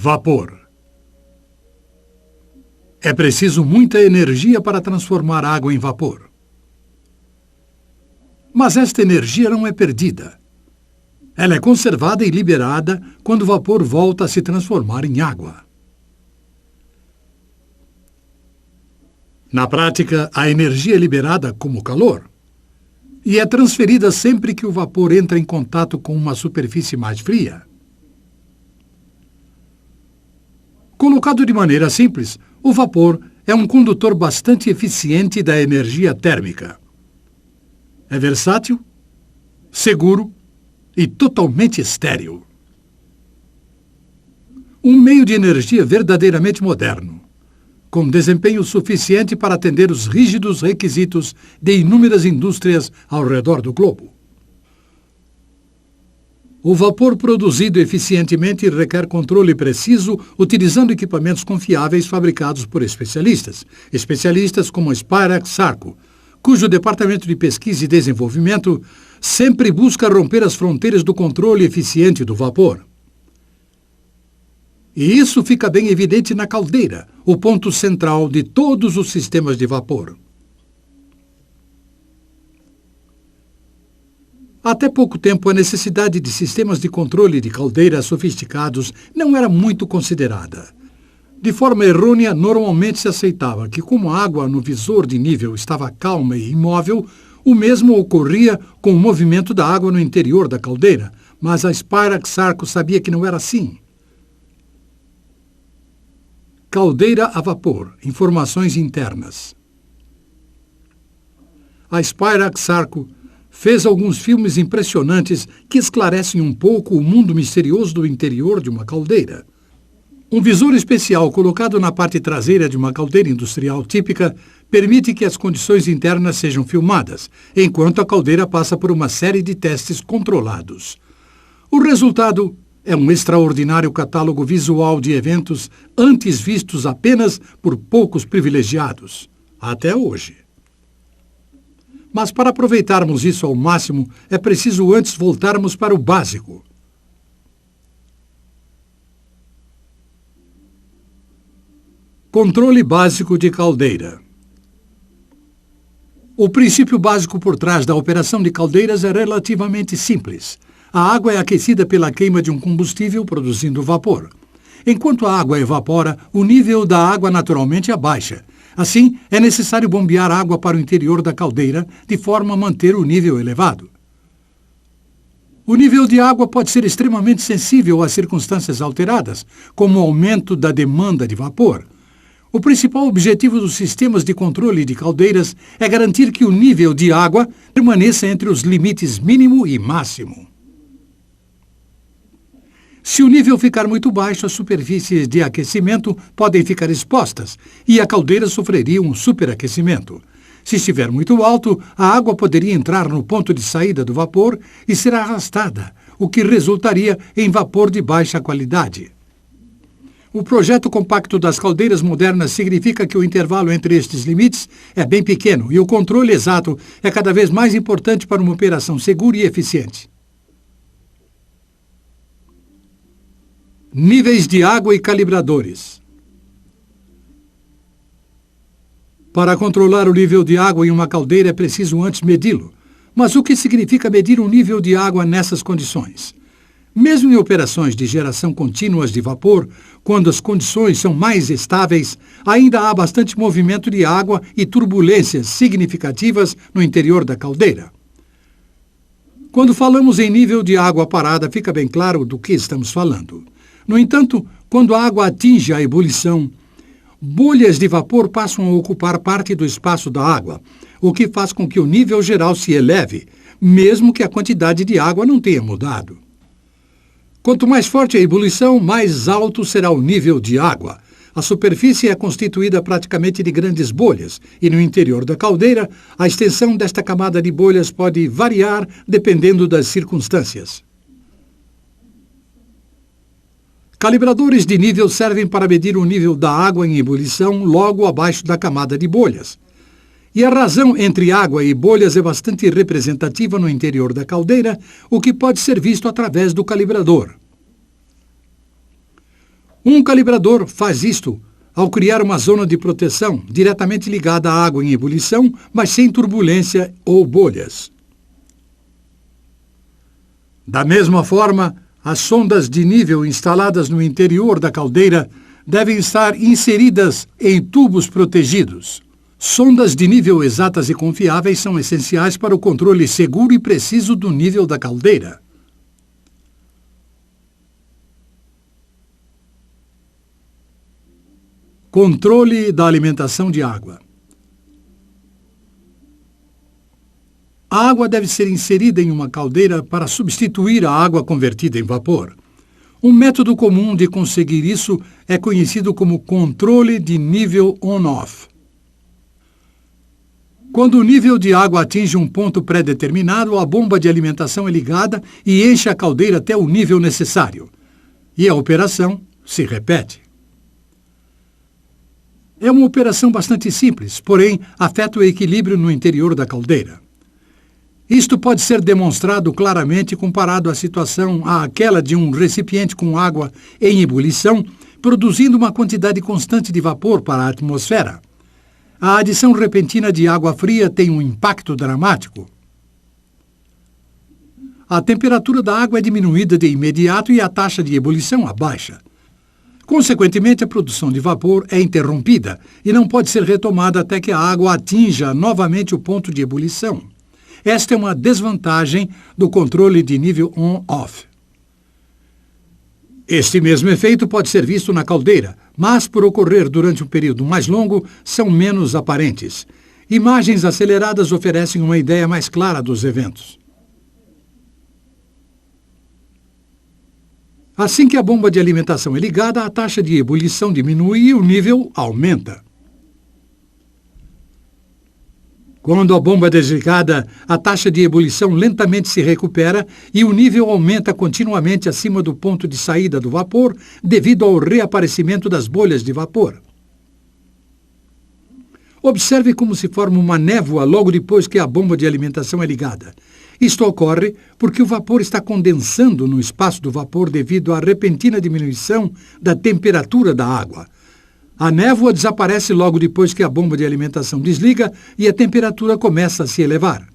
Vapor. É preciso muita energia para transformar água em vapor. Mas esta energia não é perdida. Ela é conservada e liberada quando o vapor volta a se transformar em água. Na prática, a energia é liberada como calor e é transferida sempre que o vapor entra em contato com uma superfície mais fria. Colocado de maneira simples, o vapor é um condutor bastante eficiente da energia térmica. É versátil, seguro e totalmente estéril. Um meio de energia verdadeiramente moderno, com desempenho suficiente para atender os rígidos requisitos de inúmeras indústrias ao redor do globo. O vapor produzido eficientemente requer controle preciso utilizando equipamentos confiáveis fabricados por especialistas como a Spirax-Sarco, cujo departamento de pesquisa e desenvolvimento sempre busca romper as fronteiras do controle eficiente do vapor. E isso fica bem evidente na caldeira, o ponto central de todos os sistemas de vapor. Até pouco tempo, a necessidade de sistemas de controle de caldeiras sofisticados não era muito considerada. De forma errônea, normalmente se aceitava que, como a água no visor de nível estava calma e imóvel, o mesmo ocorria com o movimento da água no interior da caldeira, mas a Spirax-Sarco sabia que não era assim. Caldeira a vapor. Informações internas. A Spirax-Sarco fez alguns filmes impressionantes que esclarecem um pouco o mundo misterioso do interior de uma caldeira. Um visor especial colocado na parte traseira de uma caldeira industrial típica permite que as condições internas sejam filmadas, enquanto a caldeira passa por uma série de testes controlados. O resultado é um extraordinário catálogo visual de eventos antes vistos apenas por poucos privilegiados, até hoje. Mas para aproveitarmos isso ao máximo, é preciso antes voltarmos para o básico. Controle básico de caldeira. O princípio básico por trás da operação de caldeiras é relativamente simples. A água é aquecida pela queima de um combustível, produzindo vapor. Enquanto a água evapora, o nível da água naturalmente abaixa. Assim, é necessário bombear água para o interior da caldeira, de forma a manter o nível elevado. O nível de água pode ser extremamente sensível a circunstâncias alteradas, como o aumento da demanda de vapor. O principal objetivo dos sistemas de controle de caldeiras é garantir que o nível de água permaneça entre os limites mínimo e máximo. Se o nível ficar muito baixo, as superfícies de aquecimento podem ficar expostas e a caldeira sofreria um superaquecimento. Se estiver muito alto, a água poderia entrar no ponto de saída do vapor e ser arrastada, o que resultaria em vapor de baixa qualidade. O projeto compacto das caldeiras modernas significa que o intervalo entre estes limites é bem pequeno e o controle exato é cada vez mais importante para uma operação segura e eficiente. Níveis de água e calibradores. Para controlar o nível de água em uma caldeira é preciso antes medi-lo. Mas o que significa medir o nível de água nessas condições? Mesmo em operações de geração contínuas de vapor, quando as condições são mais estáveis, ainda há bastante movimento de água e turbulências significativas no interior da caldeira. Quando falamos em nível de água parada, fica bem claro do que estamos falando. No entanto, quando a água atinge a ebulição, bolhas de vapor passam a ocupar parte do espaço da água, o que faz com que o nível geral se eleve, mesmo que a quantidade de água não tenha mudado. Quanto mais forte a ebulição, mais alto será o nível de água. A superfície é constituída praticamente de grandes bolhas, e no interior da caldeira, a extensão desta camada de bolhas pode variar dependendo das circunstâncias. Calibradores de nível servem para medir o nível da água em ebulição logo abaixo da camada de bolhas. E a razão entre água e bolhas é bastante representativa no interior da caldeira, o que pode ser visto através do calibrador. Um calibrador faz isto ao criar uma zona de proteção diretamente ligada à água em ebulição, mas sem turbulência ou bolhas. Da mesma forma, as sondas de nível instaladas no interior da caldeira devem estar inseridas em tubos protegidos. Sondas de nível exatas e confiáveis são essenciais para o controle seguro e preciso do nível da caldeira. Controle da alimentação de água. A água deve ser inserida em uma caldeira para substituir a água convertida em vapor. Um método comum de conseguir isso é conhecido como controle de nível on-off. Quando o nível de água atinge um ponto pré-determinado, a bomba de alimentação é ligada e enche a caldeira até o nível necessário. E a operação se repete. É uma operação bastante simples, porém afeta o equilíbrio no interior da caldeira. Isto pode ser demonstrado claramente comparado à situação àquela de um recipiente com água em ebulição, produzindo uma quantidade constante de vapor para a atmosfera. A adição repentina de água fria tem um impacto dramático. A temperatura da água é diminuída de imediato e a taxa de ebulição abaixa. Consequentemente, a produção de vapor é interrompida e não pode ser retomada até que a água atinja novamente o ponto de ebulição. Esta é uma desvantagem do controle de nível on-off. Este mesmo efeito pode ser visto na caldeira, mas, por ocorrer durante um período mais longo, são menos aparentes. Imagens aceleradas oferecem uma ideia mais clara dos eventos. Assim que a bomba de alimentação é ligada, a taxa de ebulição diminui e o nível aumenta. Quando a bomba é desligada, a taxa de ebulição lentamente se recupera e o nível aumenta continuamente acima do ponto de saída do vapor devido ao reaparecimento das bolhas de vapor. Observe como se forma uma névoa logo depois que a bomba de alimentação é ligada. Isto ocorre porque o vapor está condensando no espaço do vapor devido à repentina diminuição da temperatura da água. A névoa desaparece logo depois que a bomba de alimentação desliga e a temperatura começa a se elevar.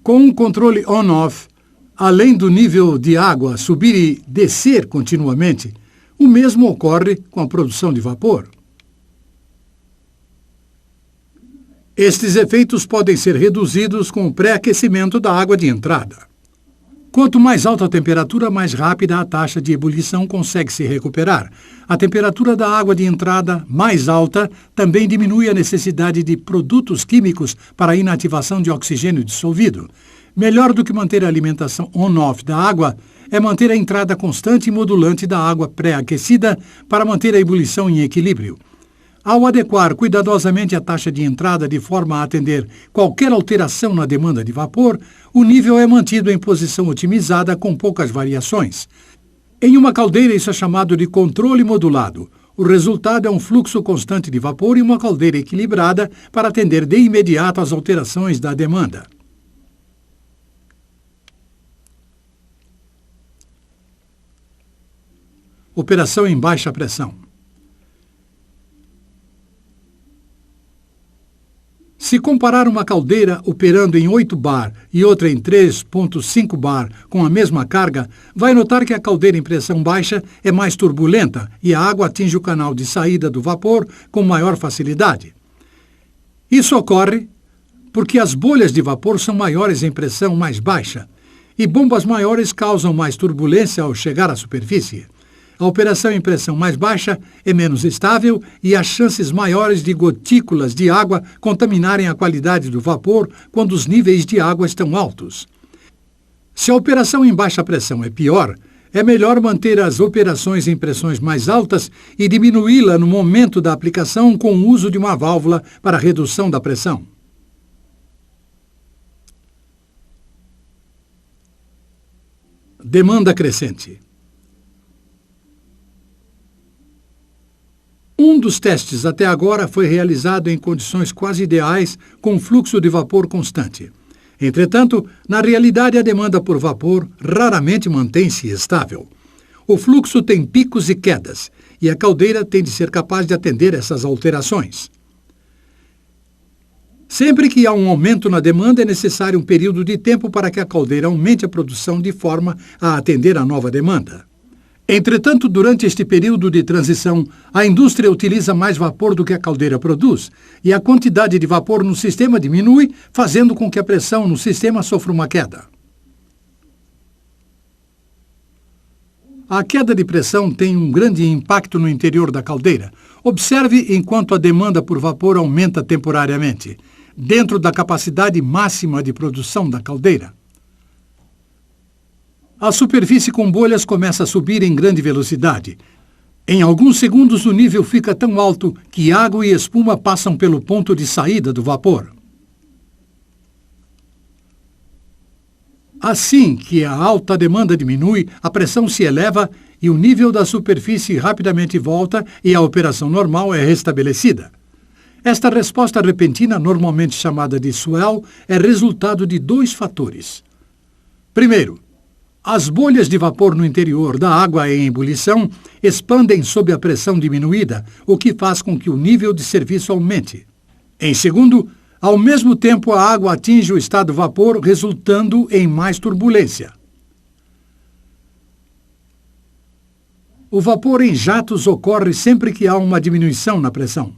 Com um controle on-off, além do nível de água subir e descer continuamente, o mesmo ocorre com a produção de vapor. Estes efeitos podem ser reduzidos com o pré-aquecimento da água de entrada. Quanto mais alta a temperatura, mais rápida a taxa de ebulição consegue se recuperar. A temperatura da água de entrada mais alta também diminui a necessidade de produtos químicos para a inativação de oxigênio dissolvido. Melhor do que manter a alimentação on-off da água é manter a entrada constante e modulante da água pré-aquecida para manter a ebulição em equilíbrio. Ao adequar cuidadosamente a taxa de entrada de forma a atender qualquer alteração na demanda de vapor, o nível é mantido em posição otimizada com poucas variações. Em uma caldeira, isso é chamado de controle modulado. O resultado é um fluxo constante de vapor e uma caldeira equilibrada para atender de imediato às alterações da demanda. Operação em baixa pressão. Se comparar uma caldeira operando em 8 bar e outra em 3,5 bar com a mesma carga, vai notar que a caldeira em pressão baixa é mais turbulenta e a água atinge o canal de saída do vapor com maior facilidade. Isso ocorre porque as bolhas de vapor são maiores em pressão mais baixa e bombas maiores causam mais turbulência ao chegar à superfície. A operação em pressão mais baixa é menos estável e há chances maiores de gotículas de água contaminarem a qualidade do vapor quando os níveis de água estão altos. Se a operação em baixa pressão é pior, é melhor manter as operações em pressões mais altas e diminuí-la no momento da aplicação com o uso de uma válvula para redução da pressão. Demanda crescente. Um dos testes até agora foi realizado em condições quase ideais com fluxo de vapor constante. Entretanto, na realidade, a demanda por vapor raramente mantém-se estável. O fluxo tem picos e quedas, e a caldeira tem de ser capaz de atender essas alterações. Sempre que há um aumento na demanda, é necessário um período de tempo para que a caldeira aumente a produção de forma a atender à nova demanda. Entretanto, durante este período de transição, a indústria utiliza mais vapor do que a caldeira produz, e a quantidade de vapor no sistema diminui, fazendo com que a pressão no sistema sofra uma queda. A queda de pressão tem um grande impacto no interior da caldeira. Observe enquanto a demanda por vapor aumenta temporariamente, dentro da capacidade máxima de produção da caldeira. A superfície com bolhas começa a subir em grande velocidade. Em alguns segundos, o nível fica tão alto que água e espuma passam pelo ponto de saída do vapor. Assim que a alta demanda diminui, a pressão se eleva e o nível da superfície rapidamente volta e a operação normal é restabelecida. Esta resposta repentina, normalmente chamada de swell, é resultado de dois fatores. Primeiro, as bolhas de vapor no interior da água em ebulição expandem sob a pressão diminuída, o que faz com que o nível de serviço aumente. Em segundo, ao mesmo tempo a água atinge o estado vapor, resultando em mais turbulência. O vapor em jatos ocorre sempre que há uma diminuição na pressão.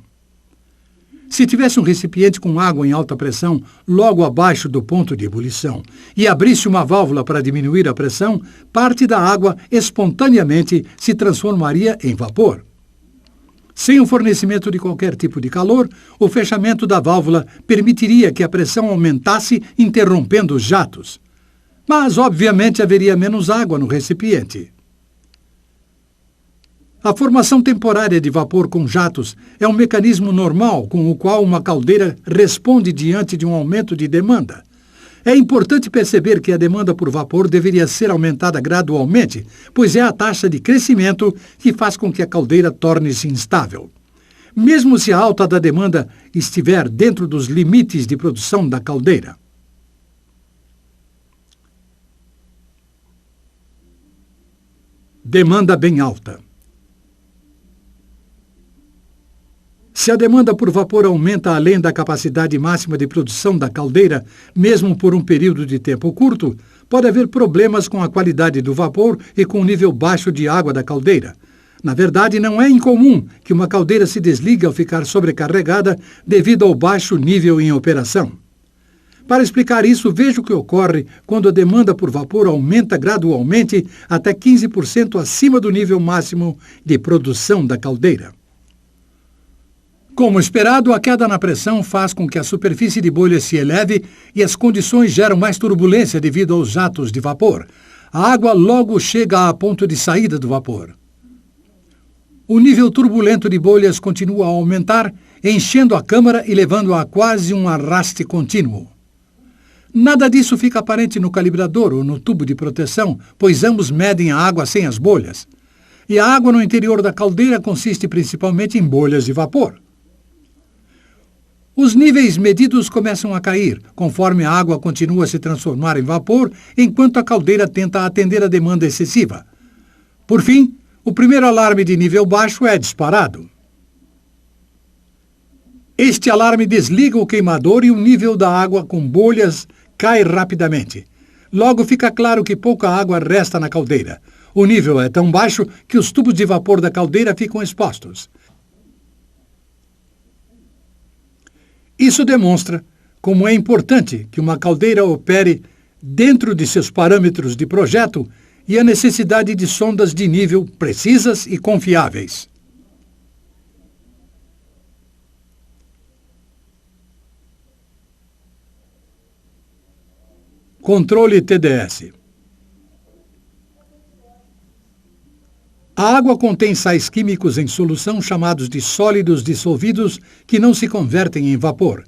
Se tivesse um recipiente com água em alta pressão logo abaixo do ponto de ebulição e abrisse uma válvula para diminuir a pressão, parte da água espontaneamente se transformaria em vapor. Sem o fornecimento de qualquer tipo de calor, o fechamento da válvula permitiria que a pressão aumentasse, interrompendo os jatos. Mas, obviamente, haveria menos água no recipiente. A formação temporária de vapor com jatos é um mecanismo normal com o qual uma caldeira responde diante de um aumento de demanda. É importante perceber que a demanda por vapor deveria ser aumentada gradualmente, pois é a taxa de crescimento que faz com que a caldeira torne-se instável. Mesmo se a alta da demanda estiver dentro dos limites de produção da caldeira. Demanda bem alta. Se a demanda por vapor aumenta além da capacidade máxima de produção da caldeira, mesmo por um período de tempo curto, pode haver problemas com a qualidade do vapor e com o nível baixo de água da caldeira. Na verdade, não é incomum que uma caldeira se desligue ao ficar sobrecarregada devido ao baixo nível em operação. Para explicar isso, veja o que ocorre quando a demanda por vapor aumenta gradualmente até 15% acima do nível máximo de produção da caldeira. Como esperado, a queda na pressão faz com que a superfície de bolha se eleve e as condições geram mais turbulência devido aos jatos de vapor. A água logo chega a ponto de saída do vapor. O nível turbulento de bolhas continua a aumentar, enchendo a câmara e levando a quase um arraste contínuo. Nada disso fica aparente no calibrador ou no tubo de proteção, pois ambos medem a água sem as bolhas. E a água no interior da caldeira consiste principalmente em bolhas de vapor. Os níveis medidos começam a cair, conforme a água continua a se transformar em vapor, enquanto a caldeira tenta atender a demanda excessiva. Por fim, o primeiro alarme de nível baixo é disparado. Este alarme desliga o queimador e o nível da água com bolhas cai rapidamente. Logo fica claro que pouca água resta na caldeira. O nível é tão baixo que os tubos de vapor da caldeira ficam expostos. Isso demonstra como é importante que uma caldeira opere dentro de seus parâmetros de projeto e a necessidade de sondas de nível precisas e confiáveis. Controle TDS. A água contém sais químicos em solução chamados de sólidos dissolvidos que não se convertem em vapor.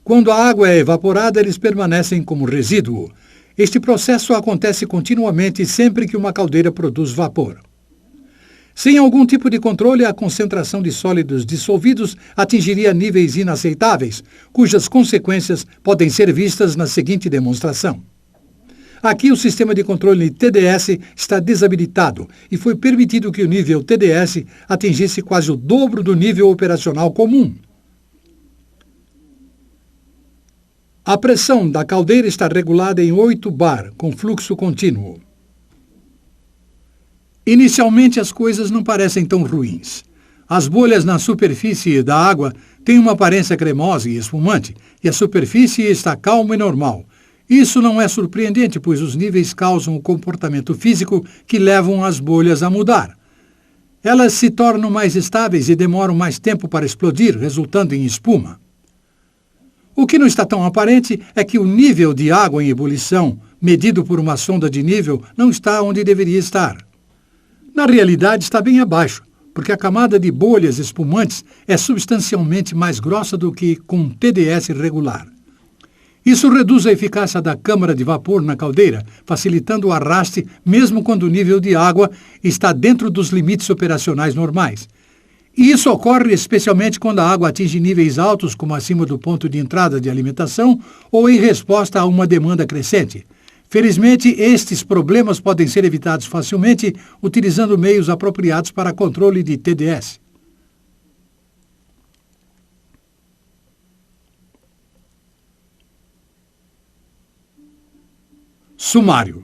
Quando a água é evaporada, eles permanecem como resíduo. Este processo acontece continuamente sempre que uma caldeira produz vapor. Sem algum tipo de controle, a concentração de sólidos dissolvidos atingiria níveis inaceitáveis, cujas consequências podem ser vistas na seguinte demonstração. Aqui o sistema de controle TDS está desabilitado e foi permitido que o nível TDS atingisse quase o dobro do nível operacional comum. A pressão da caldeira está regulada em 8 bar, com fluxo contínuo. Inicialmente as coisas não parecem tão ruins. As bolhas na superfície da água têm uma aparência cremosa e espumante, e a superfície está calma e normal. Isso não é surpreendente, pois os níveis causam o comportamento físico que levam as bolhas a mudar. Elas se tornam mais estáveis e demoram mais tempo para explodir, resultando em espuma. O que não está tão aparente é que o nível de água em ebulição, medido por uma sonda de nível, não está onde deveria estar. Na realidade, está bem abaixo, porque a camada de bolhas espumantes é substancialmente mais grossa do que com TDS regular. Isso reduz a eficácia da câmara de vapor na caldeira, facilitando o arraste mesmo quando o nível de água está dentro dos limites operacionais normais. E isso ocorre especialmente quando a água atinge níveis altos, como acima do ponto de entrada de alimentação, ou em resposta a uma demanda crescente. Felizmente, estes problemas podem ser evitados facilmente utilizando meios apropriados para controle de TDS. Sumário.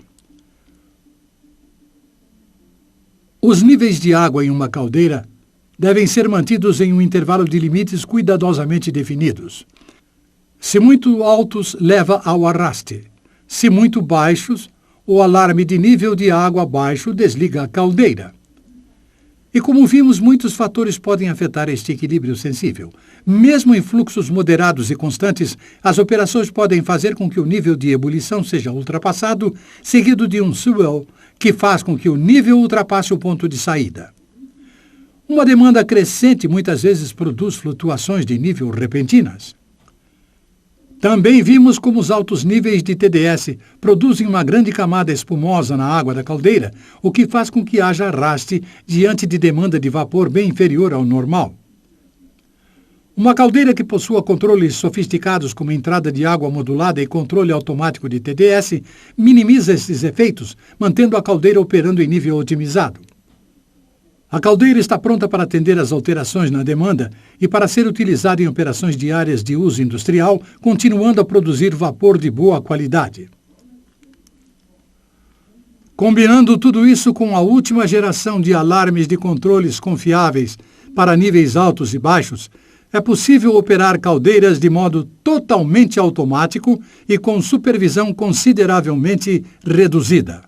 Os níveis de água em uma caldeira devem ser mantidos em um intervalo de limites cuidadosamente definidos. Se muito altos, leva ao arraste. Se muito baixos, o alarme de nível de água baixo desliga a caldeira. E como vimos, muitos fatores podem afetar este equilíbrio sensível. Mesmo em fluxos moderados e constantes, as operações podem fazer com que o nível de ebulição seja ultrapassado, seguido de um swell, que faz com que o nível ultrapasse o ponto de saída. Uma demanda crescente muitas vezes produz flutuações de nível repentinas. Também vimos como os altos níveis de TDS produzem uma grande camada espumosa na água da caldeira, o que faz com que haja arraste diante de demanda de vapor bem inferior ao normal. Uma caldeira que possua controles sofisticados como entrada de água modulada e controle automático de TDS minimiza esses efeitos, mantendo a caldeira operando em nível otimizado. A caldeira está pronta para atender às alterações na demanda e para ser utilizada em operações diárias de uso industrial, continuando a produzir vapor de boa qualidade. Combinando tudo isso com a última geração de alarmes de controles confiáveis para níveis altos e baixos, é possível operar caldeiras de modo totalmente automático e com supervisão consideravelmente reduzida.